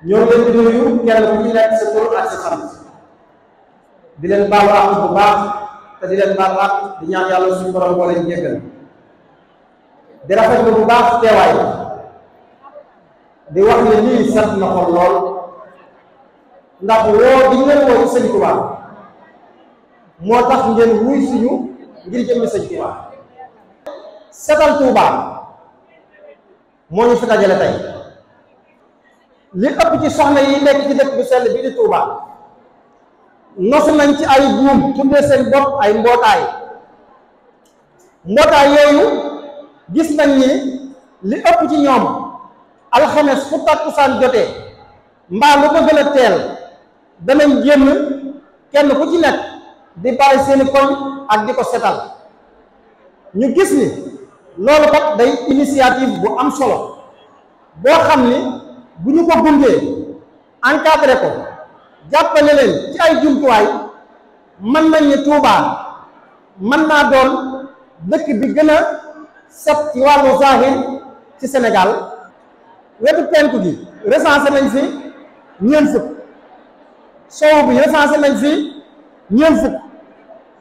ñoo leen di nuyu kenn ku ci nekk sa tur ak sa sant di leen baal àq bu baax te di leen baal àq di ñaan yàlla suñu borom boo leen jéggal di rafetlu bu baax teewaay di wax ne lii sant na xol lool ndax woo di ngeen woo ci Sëñ Tuubaa moo tax ngeen wuy suñu ngir jëmmi Sëñ Tuubaa setal Tuubaa moo ñu fi dajale tey li ëpp ci soxna yi nekk ci dëkk bu sell bi di Tuubaa nosu nañ ci ay buum tuddee seen bopp ay mbootaay yooyu gis nañ ni li ëpp ci ñoom alxames fu takkusaan jotee mbaa lu ko gën a teel danañ génn kenn ku ci nekk di bàyyi seeni koñ ak di ko setal ñu gis ni loolu kat day initiative bu am solo boo xam ni bu ñu ko gungee encadré ko jàppale leen ci ay jumtuwaay mën nañ ni Tuubaa mën naa doon dëkk bi gën a set ci wàllu zahir ci Sénégal wetu penku gi recensé nañ fi ñeent fukk sowu bi recensé nañ fi ñeent fukk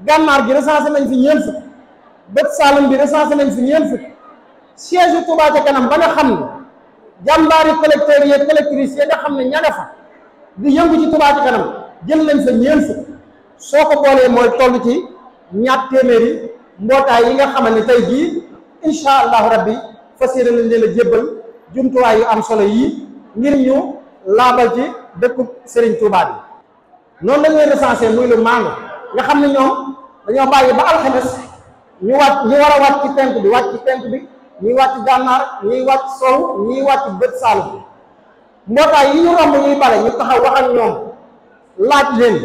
gànnaar gi recensé nañ fi ñeent fukk bët saalum bi recensé nañ fi ñeent fukk siège yu Touba ca kanam ba nga xam ne jàmbaari collecteurs yi collectrices yi nga xam ne ña nga fa di yëngu ci Touba ca kanam jël nañ fa ñeent fukk soo ko boolee mooy toll ci ñaar téeméeri mbootaay yi nga xamal ne tey jii incha allahu rabbi fas yéene nañ leen a jébbal jumtuwaay yu am solo yii ngir ñu laabal ci dëkku Serigne Touba bi noonu lañ leen recensé muy lu maandu nga xam ne ñoom dañoo bàyyi ba alxames ñu war a wàcc ci penk bi wàcc ci penk bi ñuy wàcc gànnaar ñuy wàcc sow ñuy wàcc bët saalum mbootaay yi ñu romb ñuy bale ñu taxaw wax ak ñoom laaj leen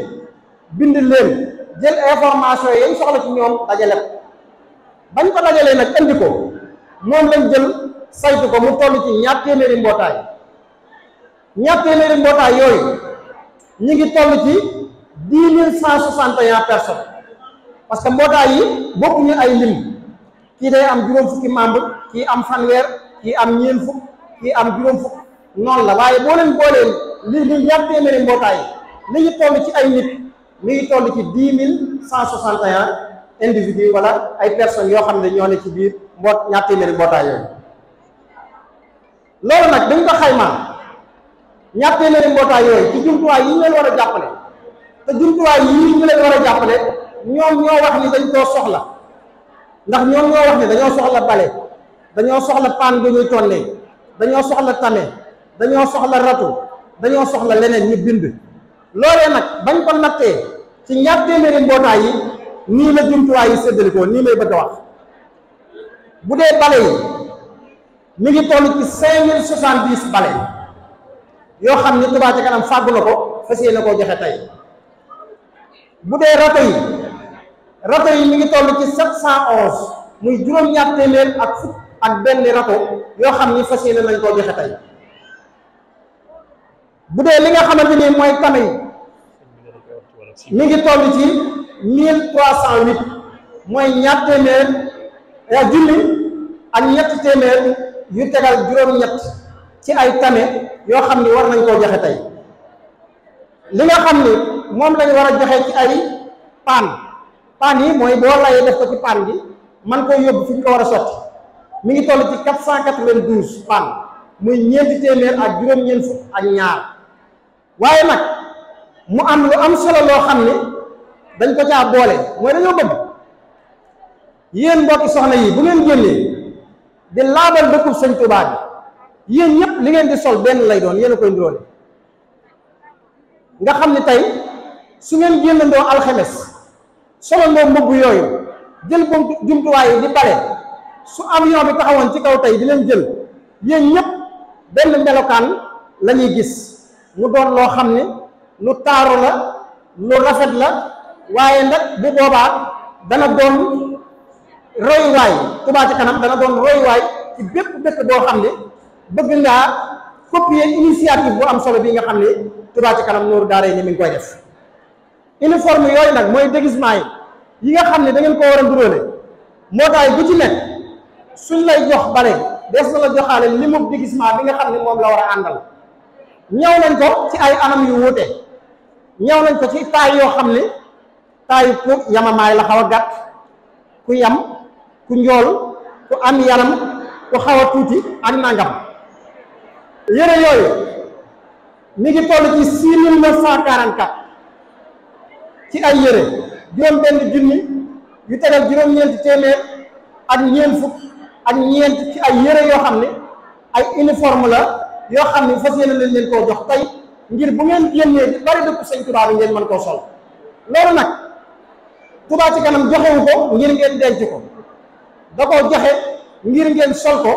bind leen jël information yi ñu soxla ci ñoom dajale ko bañ ko dajalee nag indi ko moom lañ jël saytu ko mu toll ci ñaar téeméeri mbootaay yooyu ñu ngi toll ci 10 161 personnes parce que mbootaay yi bokkuñu ay lim kii day am juróom fukki membre kii am fanweer kii am ñeent fukk kii am juróom fukk noonu la waaye boo leen boolee li ñaar téeméeri mbootaay li ñu toll ci ay nit mi ngi toll ci 10 161 individus wala ay personnes yoo xam ne ñoo ne ci biir ñaar téeméeri mbootaay yooyu loolu nag dañ ko xaymaa ñaar téeméeri mbootaay yooyu ci jumtuwaay yi ñu leen war a jàppale te jumtuwaay yii ñu leen war a jàppale ñoom ñoo wax ni dañ koo soxla ndax ñoom ñoo wax ni dañoo soxla bale dañoo soxla paan bu ñuy tonnee dañoo soxla tame dañoo soxla ratu dañoo soxla leneen ñu bind loolee nag bañ ko nattee ci ñaar téeméeri mbootaay yi nii la jumtuwaay yi séddalikoo nii lay bëgg a wax bu dee bale yi mi ngi toll ci 5070 bale yoo xam ni Touba ca kanam fàggu na ko fas yéene koo joxe tey bu dee rato yi mi ngi toll ci 711 muy juróom-ñaar téeméer ak fukk ak benn rato yoo xam ni fas yéene nañ koo joxe tey bu dee li nga xamante ni mooy tame yi mi ngi toll ci 1308 mooy ñaar téeméer junni ak ñetti téeméer yu tegal juróom-ñett ci ay tame yoo xam ni war nañ koo joxe tey li nga xam ni moom lañ war a joxe ci ay paan yi mooy boo layee def ko ci paan bi man koy yóbbu fi ñu ko war a sotti mi ngi toll ci 492 paan muy ñeenti téeméer ak juróom-ñeent fukk ak ñaar waaye nag mu am lu am solo loo xam ni dañ ko caa boole mooy dañoo bëgg yéen mbokki soxna yi bu ngeen génnee di laabal dëkkub Sëñ Tuubaa bi yéen ñëpp li ngeen di sol benn lay doon yéen a koy nduróole nga xam ni tey su ngeen génnandoo alxames solondoo mbubb yooyu jël jumtuwaay yi di bale su avion bi taxawoon ci kaw tey di leen jël yéen ñëpp benn melokaan la ñuy gis mu doon loo xam ne lu taaru la lu rafet la waaye nag bu boobaa dana doon royuwaay Touba ca kanam dana doon royuwaay ci bépp dëkk boo xam ne bëgg ngaa copier initiative bu am solo bi nga xam ne Touba ca kanam Nourou Darayni mi ngi koy def uniforme yooyu nag mooy déguisement yi nga xam ne da ngeen ko war a nduróole mbootaay bu ci nekk suñ lay jox bale des na la joxaale limu déguisement bi nga xam ne moom la war a àndal ñëw nañ ko ci ay anam yu wuute ñëw nañ ko ci taay yoo xam ne taay ku yamamaay la xaw a gàtt ku yam ku njool ku am yaram ku xaw a tuuti ak nangam yére yooyu mi ngi toll ci 6944 ci ay yére juróom benn junni yu tegal juróom-ñeenti téeméer ak ñeent fukk ak ñeent ci ay yére yoo xam ne ay uniforme la yoo xam ne fas yéene leen leen koo jox tey ngir bu ngeen génnee di bari dëkk Sëñ Tuubaa bi ngeen mën koo sol loolu nag Touba Ca Kanam joxewu ko ngir ngeen denc ko da koo joxe ngir ngeen sol ko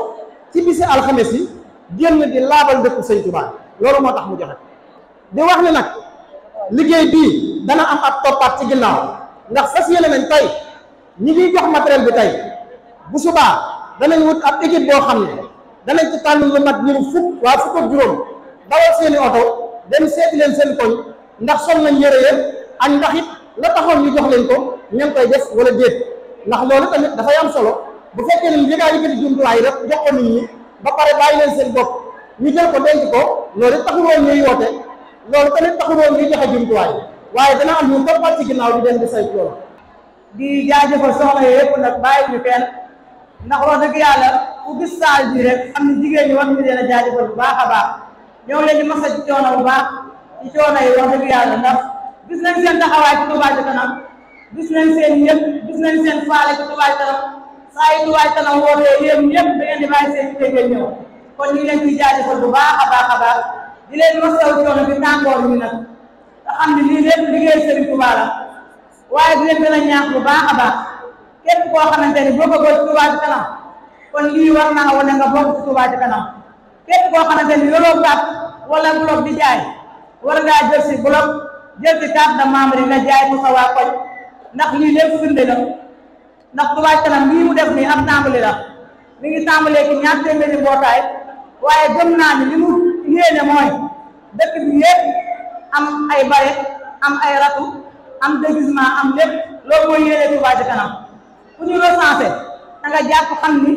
ci bisi alxames yi génn di laabal dëkk Sëñ Tuubaa loolu moo tax mu joxe di wax ne nag liggéey bii dana am ab toppaat ci ginnaaw ndax fas yéene nañ tey ñi ngi jox matériel bi tey bu subaa danañ wut ab équipe boo xam ne danañ ci tànn lu mat ñu fukk waa fukk ak juróom dawal seeni oto dem seeti leen seen koñ ndax sol nañ yére yëpp ak ndax it la taxoon ñu jox leen ko ña ngi koy def wala déet ndax loolu tamit dafay am solo bu fekkee ne yëgaa yëkkati jumtuwaay rek jox ko nit ñi ba pare bàyyi leen seen bopp ñu jël ko denc ko loolu it taxul woon ñuy woote loolu tamit taxul woon ñuy joxe jumtuwaay waaye dana am ñu toppat ci ginnaaw di dem di saytu loolu. di jaajëfal soxna yëpp nag bàyyi ñu kenn ndax wax dëgg yàlla ku gis saal bi rek am ni jigéen ñi war ñu leen a jaajëfal bu baax a baax ñoo leen di masa ci coono bu baax ci coono yi wax dëgg yàlla ndax gis nañ seen taxawaay ci Touba Ca Kanam gis nañ seen yëpp gis nañ seen faale ci Touba Ca Kanam saa yi Touba Ca Kanam wootee yéen ñëpp da ngeen di bàyyi seen liggéey ñëw kon ñu ngi leen ciy jaajëfal bu baax a baax a baax di leen masaw coono bi tàngoor ñu nag nga xam ne lii lépp liggéey Sëriñ Touba la waaye di leen gën a ñaax bu baax a baax képp koo xamante ni boo ko góor Touba Ca Kanam kon lii war naa wane nga bokk ci Touba Ca Kanam képp koo xamante ni yoroo carte wala bloc di jaay war ngaa jël si bloc jël ci carte de membre yi nga jaay ko sa waa koñ ndax lii lépp firnde la ndax Touba Ca Kanam lii mu def nii am tàmbali la mi ngi tàmbalee ci ñaar téeméeri mbootaay waaye gëm naa ni li mu yéene mooy dëkk bi yëpp am ay bare am ay ratu am déguisement am lépp loolu mooy yéene Touba Ca Kanam ku ñu recensé da nga jàpp xam ni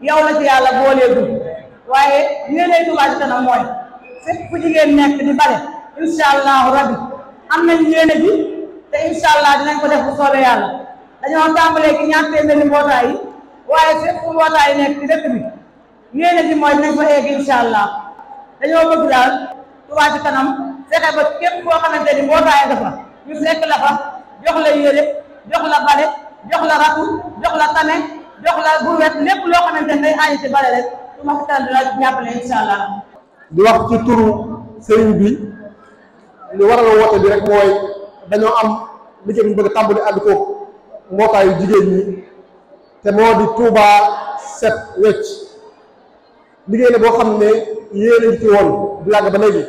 yow la ci yàlla booleegul waaye yéene Touba Ca Kanam mooy fépp fu jigéen nekk di bare incha allahu rabbi am nañ yéene ji te incha allah dinañ ko def bu soobee yàlla dañoo tàmbalee ci ñaar téeméeri mbootaay yi waaye fépp fu mbootaay yi nekk ci dëkk bi yéene ji mooy dinañ fa egg incha allah dañoo bëgg daal Touba Ca Kanam fexe ba képp koo xamante ni mbootaay dafa ñu fekk la fa jox la yére jox la bale jox la ratu jox la tame jox la burwet lépp loo xamante ne day aaji ci bale rek Touba Ca Kanam dina jàppale incha allah. di wax ci turu sëriñ bi li waral woote bi rek mooy dañoo am liggéey bu ñu bëgg a tàmbali ànd ko mbootaayu jigéen ñi te moo di Touba Set Wecc liggéey la boo xam ne yéen ci woon du yàgg ba léegi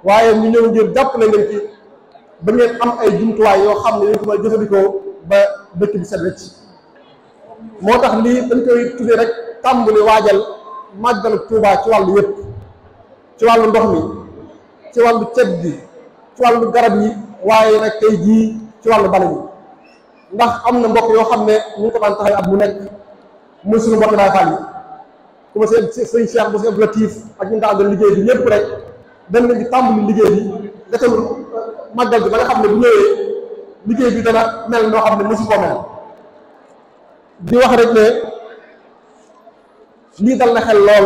waaye ñu ñëw ngir jàppale leen ci ba ngeen am ay jumtuwaay yoo xam ne yéen ko may jëfandikoo ba dëkk bi set wecc moo tax lii dañ koy tuddee rek tàmbali waajal màggalu Touba ci wàllu yëpp ci wàllu ndox mi ci wàllu cet bi ci wàllu garab yi waaye nag tey jii ci wàllu bale bi ndax am na mbokk yoo xam ne ñu ngi ko daan taxaw at mu nekk muy suñu mbokk Baay Faal yi comme sëñ Cheikh bu sëñ Latif ak ñu daal liggéey bi ñëpp rek dañ leen di tàmbali liggéey bi defal màggal bi ba nga xam ne bu ñëwee liggéey bi dana mel noo xam ne mosu ko mel di wax rek ne lii dal na xel lool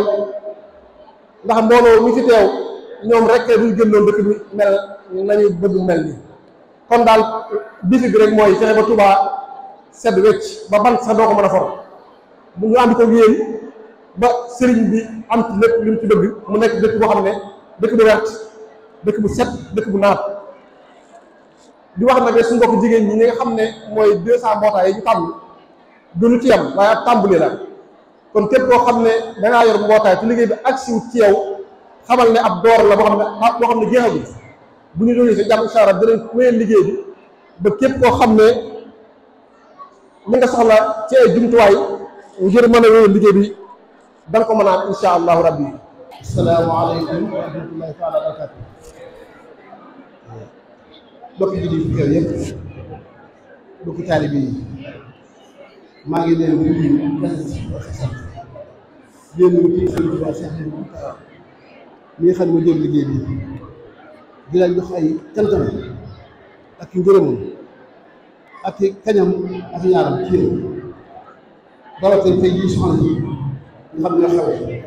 ndax mbooloo mi fi teew ñoom rek duñ gëndoon dëkk bi mel nañu bëgg mel ni kon daal bifi bi rek mooy fexe ba Touba set wecc ba ban sax doo ko mën a for bu ñu ànd ko yéen ba sëriñ bi am ci lépp li mu ci bëgg mu nekk dëkk boo xam ne dëkk bu wert dëkk bu set dëkk bu naat di wax nag suñu mbokk jigéen ñi nga xam ne mooy 200 mbootaay yi ñu tàmm duñu ci yam waaye ab tàmbali la kon képp koo xam ne dangaa yor mbootaay ci liggéey bi agsi wut ci yow xamal ne ab door la boo xam ne jeexagul bu ñu jógee si jàmm incha allah dinañ wéyal liggéey bi ba képp koo xam ne li nga soxla ci ay jumtuwaay ngir mën a wéyal liggéey bi da nga ko mën a am incha allahu rabbi. asalaamaaleykum wa rahmatullahi taala wa barakatu. mbokki jullit yi fi yëpp mbokki taalibe yi maa ngi leen di nuyu sant yéen ñu ngi seen Tuubaa Cheikh mi nga xam ne ma jël liggéey bi di leen jox ay cantam ak ngërëmam ak kañam ak ñaaram ci yéen rawatina tey jii soxna yi nga xam ne ñoo xewee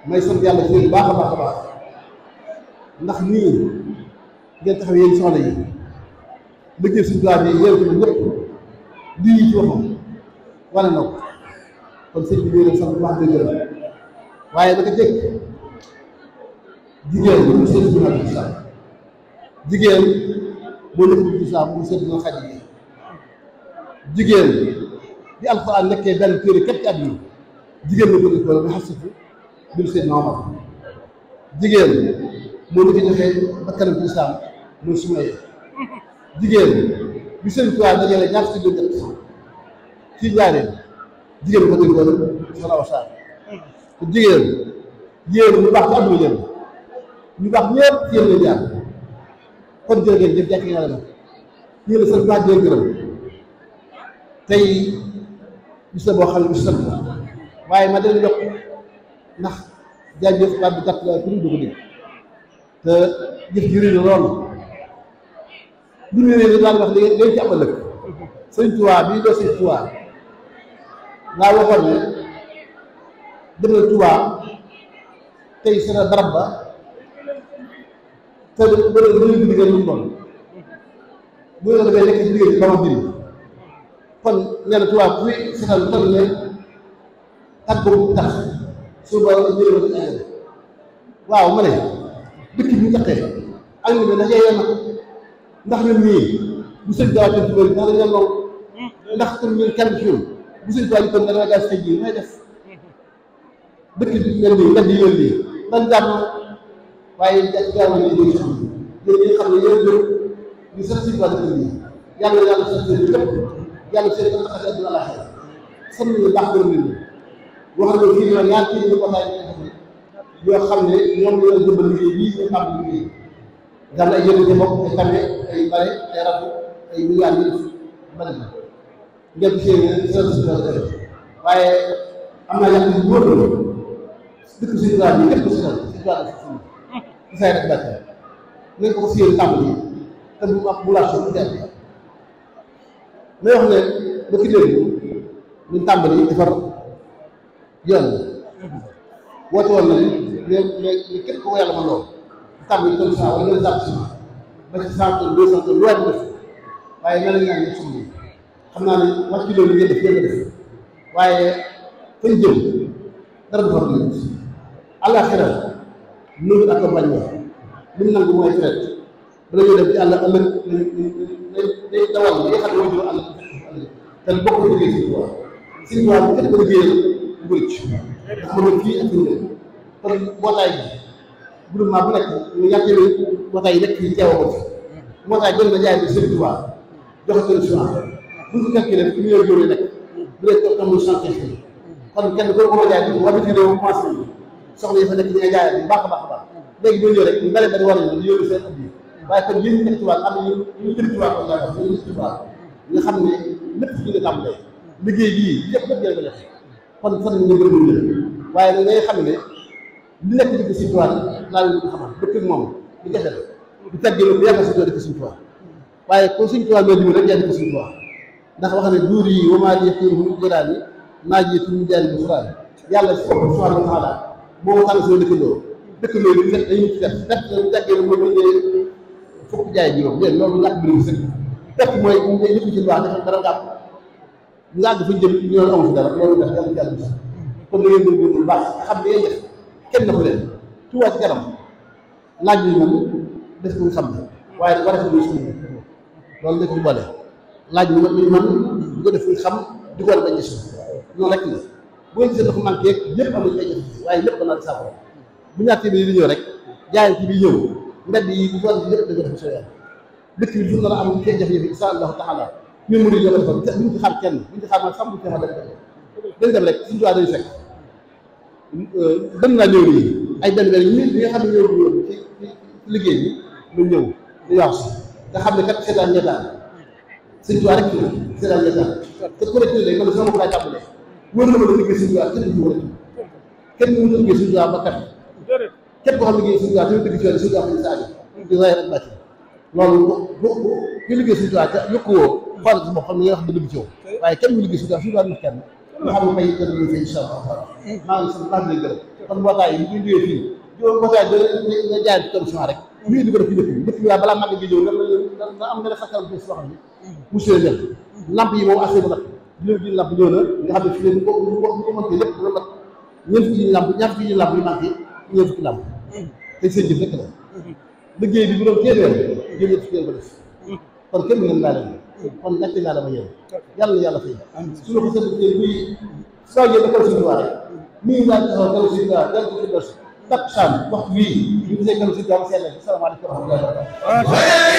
may sant yàlla ci yéen baax a baax a baax ndax nii ngeen taxaw yéen soxna yi liggéey suñu tubaab yi yéen tamit ñëpp lii ci waxam wane na ko kon sëñ bi ñu leen sant wax dëgg la waaye naka jëkk jigéen mu seet bi nag islam jigéen moo nekk ci islam mu seet dina xaj yi jigéen bi alxuraan nekkee benn téere képp ci àdduna jigéen la ko def ko nga xasitu bil Seydina Omar jigéen moo la ko joxee bakkanam ci islam mooy Sumayya jigéen bi seen tuwaay dajale ñaar si biir ñett ci ñaareel jigéen ko déggoon soxna Awa Sarr te jigéen yéen ñu baax ci àdduna yéen ñu baax ñëpp ci yéen la jaar kon jërë ngeen jëf jàkk yàlla nag yéen la sant baax jërë gërëm tey bis la boo xam ne bis sant la waaye ma dana yokk ndax jaajëf baat bi gàtt la pour ñu ko dégg te jëf ji rëy na lool lu ñu réer daan wax léegi ci am ëllëg sëñ Tuubaa bii doo sëñ Tuubaa laa waxoon ne dem na Tuubaa tey seen barab ba te bëri na ñu liggéey lu mu doon bu ñu demee nekk ci liggéey ba ma diri kon nee na Tuubaa bu fi seetal toll ne tàggu tax suba ñëw ci ay waaw ma ne dëkk bi ñu taxee ak ñu ne dañuy yem ndax ñun ñii bu sëñ Tuubaa ci bëri ndax dañu lool ndax comme ñun kenn ci ñun bu sëñ Tuubaa kon dana gas xëy ji may def dëkk bi mel nii mbedd yi mel nii dan jàmm waaye jaamu ni dégg xam yéen ñi xam ne yéen jëm ñu sax sëñ Tuubaa dëkk nii yàlla yàlla sax seen lépp yàlla seen ko tax àdduna la xel sam nañu baax gërëm nit ñi wax na fii na ñaar kii ñu ko taay yoo xam ne ñoom ñoo jëmbal liggéey bii ñu xam liggéey daan ay yëngu bopp ay tame ay bare ay ratu ay milliards yi bari na ngeen gisee service bi la def waaye am naa yàq yu wóor la dëkk si droit bi képp si droit si droit si si say rek bàcc nañ ko siyee tàmbali te bu am bu laaj bu teel may wax ne ba ki dégg ñu tàmbali defar yoon woote woon na ne képp ko yàlla ma lool tàmbali tonne cent wala nga jàpp si ba ci 100 tonnes 200 tonnes lu waay def waaye mel na ñaan ñëpp suñu xam naa ne wàcc ci loolu ngeen def yéen a def waaye fañ jëm dara du fa nit àllaaxira noonu accompagnement li mu nangu mooy fret bala ñoo dem ci àll ëllëg day dawal li nga xam ne mooy juróom àll te bokk na liggéey si tubaab si tubaab bu képp ko liggéeyal bu rëcc ndax ma doon fii ak fi ñu kon mbootaay bi groupement bu nekk ñu ñàkkee mbootaay yi nekk yi teewa ko fi mbootaay gën na jaay bi seen tubaab joxe seen semence bu ñu fekkee ne ñu ñëw jóoree nekk bu dee toog amul santé fii kon kenn ko ko jaay bi war ci réew commencé yi soxla yi fa nekk ñi nga jaayat bu baax a baax a baax léegi boo ñëw rek ñu bari bari war nañu di yóbbu seen ëpp waaye kon yéen ñu nekk tubaab am nañu ñu jëm tubaab kon laa wax ñu nekk tubaab nga xam ne lépp ci nga tàmbalee liggéey bii lépp lépp ngeen ko def kon fan ñu gën ñu waaye nag ngay xam ne li nekk dëkk si tubaab laa leen ko xamal dëkk moom di jafe la di teggee lu yàgg si doo dëkk suñu tubaab waaye ko suñu tubaab loo dimbali rek yaa dëkk suñu tubaab ndax wax ne duur yi wamaa yëkkërumu jëraan yi naaj yi tuñu jaari bu xuraan yàlla subhaanahu wa taala moo tànn soo dëkkandoo yi fekk dañuy fekk fekk ñu teggee lu mooy ñu fukk jaay juróom léegi loolu ñàkk bi sëkk fekk mooy ñëpp ci wax dafa dara gàpp nga àgg fa jëm ñu amu fi dara loolu def yàlla jàll bis kon da ngeen góorgóorlu bu baax xam ne ngeen def kenn na ko leen Touba ci kanam laaj bi man def ko xam ne waaye war a fi muy suñu loolu def ñu boole laaj bi man di ko def xam di ko war a bañ gis noonu rek la bu ngeen gisee dafa manqué yëpp am nañu ay jafe waaye lépp danaa di saafara bu ñaar téeméer yi di ñëw rek jaayante bi ñëw mbedd yi bu war lépp da ko def soo yàlla dëkk bi fu na am ci jafe-jafe insha allahu taala ñun mënuñu ñoo ko defal buñ ci xaar kenn buñ ci xaar man xam buñ ci xaar dañ dem rek suñu tuwaa dañu fekk benn naa ñëw nii ay benn ñi nga xam ne ñëw woon ci liggéey bi ñu ñëw di wax si nga xam ne kat seetaan ñetaan suñu tuwaa rek seetaan ñetaan te ku nekk léegi man sama ko daa tàmbalee wóor na ma la liggéey suñu tuwaa kenn du ci war a kenn mënu liggéey suñu tuwaa ba kat képp koo xam liggéey suñu tubaab tamit dëgg ci yoon suñu tubaab ñu saali di ray rek bàcc loolu ku liggéey suñu tubaab te yokku woo xool ci bopp xam ne nga wax dëgg ci yow waaye kenn mu liggéey suñu tubaab suñu tubaab kenn nga xam ne may gën a ñu fi incha allah maa ngi sant maa ngi lay gërëm kon mbootaay yi ñu jógee fii mbootaay nga jaay ci commission rek ñu indi ko def ci dëkk bi dëkk bi balaa màgg gi ñëw nga am nga def sakkal bi soo xam ne monsieur Ndiaye lamp yi moom assez bu nag di lamp ñëw na nga xam ne fii ñu ko mënte lépp dina mat ñeent fukki lamp ñaar fukki lamp yi manqué ñeent fukki lamp te seen jëf rek la liggéey bi bu doon téeméer jël ñeent fukki ko def kon kenn ngeen ngaa leen kon ñàkk ngaa dama yéen yàlla na yàlla fay suñu ko seen buy soo jël école suñu tubaab rek nii laa taxaw kalo suñu tubaab dal ko fi dos takk saan waxtu wii ñu gisee kalo suñu tubaab seen salaamaaleykum wa rahmatulah